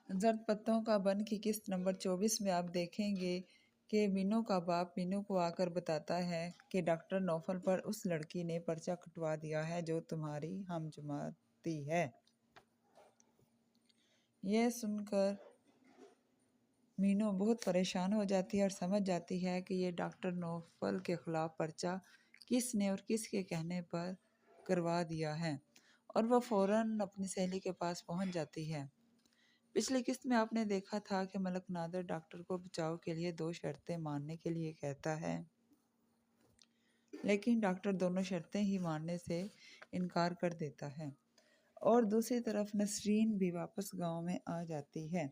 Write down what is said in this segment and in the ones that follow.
जर्द पत्तों का बन की किस्त नंबर 24 में आप देखेंगे कि मीनू का बाप मीनू को आकर बताता है कि डॉक्टर नौफल पर उस लड़की ने पर्चा कटवा दिया है जो तुम्हारी हम जमाती है। यह सुनकर मीनू बहुत परेशान हो जाती है और समझ जाती है कि ये डॉक्टर नौफल के खिलाफ पर्चा किसने और किसके कहने पर करवा दिया है, और वह फौरन अपनी सहेली के पास पहुंच जाती है। पिछली किस्त में आपने देखा था कि मलक नादर डॉक्टर को बचाव के लिए 2 शर्तें मानने के लिए कहता है, लेकिन डॉक्टर दोनों शर्तें ही मानने से इनकार कर देता है। और दूसरी तरफ नसरीन भी वापस गांव में आ जाती है।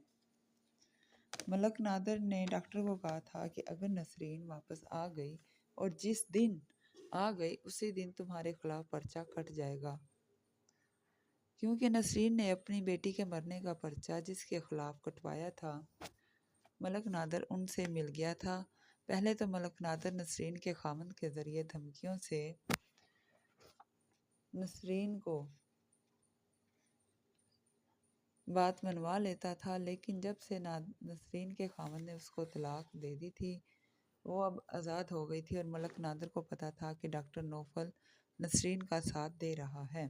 मलक नादर ने डॉक्टर को कहा था कि अगर नसरीन वापस आ गई और जिस दिन आ गई उसी दिन तुम्हारे खिलाफ पर्चा कट जाएगा, क्योंकि नसरीन ने अपनी बेटी के मरने का पर्चा जिसके खिलाफ कटवाया था मलक नादर उनसे मिल गया था। पहले तो मलक नादर नसरीन के खामन के जरिए धमकियों से नसरीन को बात मनवा लेता था, लेकिन जब से नसरीन के खामन ने उसको तलाक दे दी थी, वो अब आज़ाद हो गई थी और मलक नादर को पता था कि डॉक्टर नौफल नसरीन का साथ दे रहा है,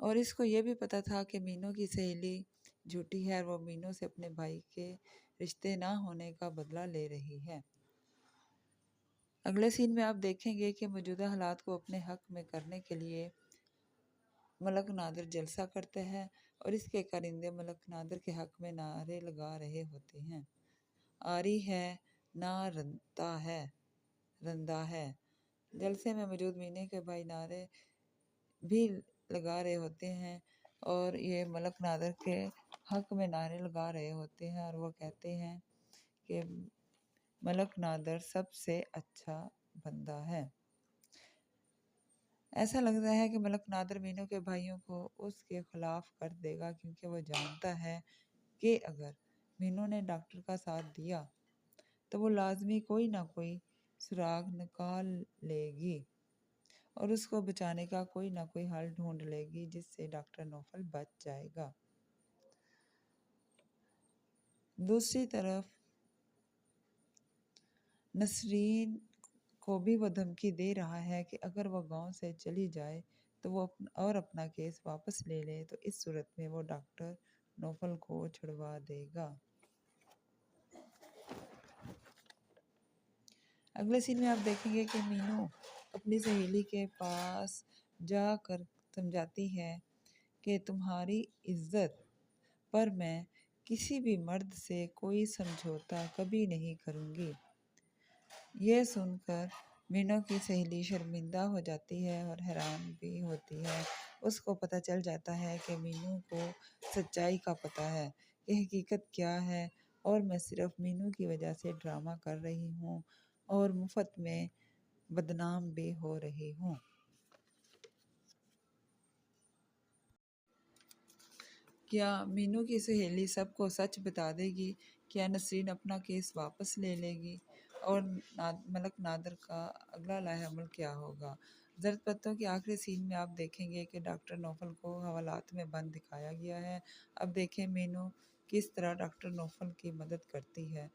और इसको ये भी पता था कि मीनू की सहेली झूठी है और वो मीनू से अपने भाई के रिश्ते ना होने का बदला ले रही है। अगले सीन में आप देखेंगे कि मौजूदा हालात को अपने हक में करने के लिए मलक नादर जलसा करते हैं और इसके कारिंदे मलक नादर के हक में नारे लगा रहे होते हैं। आरी है ना रंदा है। जलसे में मौजूद मीने के भाई नारे भी लगा रहे होते हैं और ये मलक नादर के हक में नारे लगा रहे होते हैं, और वो कहते हैं कि मलक नादर सबसे अच्छा बंदा है। ऐसा लगता है कि मलक नादर मीनू के भाइयों को उसके खिलाफ कर देगा, क्योंकि वो जानता है कि अगर मीनू ने डॉक्टर का साथ दिया तो वो लाजमी कोई ना कोई सुराग निकाल लेगी और उसको बचाने का कोई ना कोई हल ढूंढ लेगी जिससे डॉक्टर नौफल बच जाएगा। दूसरी तरफ नसरीन को भी वो धमकी दे रहा है कि अगर वो गांव से चली जाए तो वो अपना केस वापस ले ले, तो इस सूरत में वो डॉक्टर नौफल को छुड़वा देगा। अगले सीन में आप देखेंगे कि मीनू अपनी सहेली के पास जाकर समझाती है कि तुम्हारी इज्जत पर मैं किसी भी मर्द से कोई समझौता कभी नहीं करूँगी। यह सुनकर मीनू की सहेली शर्मिंदा हो जाती है और हैरान भी होती है। उसको पता चल जाता है कि मीनू को सच्चाई का पता है कि हकीकत क्या है, और मैं सिर्फ मीनू की वजह से ड्रामा कर रही हूँ और मुफ्त में बदनाम भी हो रही हूँ। क्या मीनू की सहेली सबको सच बता देगी? क्या नसरीन अपना केस वापस ले लेगी? और मलक नादर का अगला लाहेअमल क्या होगा? जर्द पत्तों के आखिरी सीन में आप देखेंगे कि डॉक्टर नौफल को हवालात में बंद दिखाया गया है। अब देखें मीनू किस तरह डॉक्टर नौफल की मदद करती है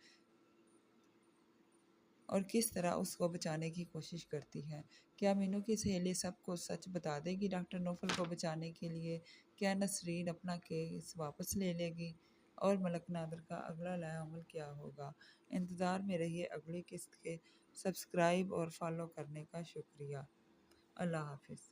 और किस तरह उसको बचाने की कोशिश करती है। क्या मीनू की सहेली सबको सच बता देगी डॉक्टर नौफल को बचाने के लिए? क्या नसरीन अपना केस वापस ले लेगी? और मलक नादर का अगला लाएअमल क्या होगा? इंतज़ार में रहिए अगली किस्त के। सब्सक्राइब और फॉलो करने का शुक्रिया। अल्लाह हाफिज़।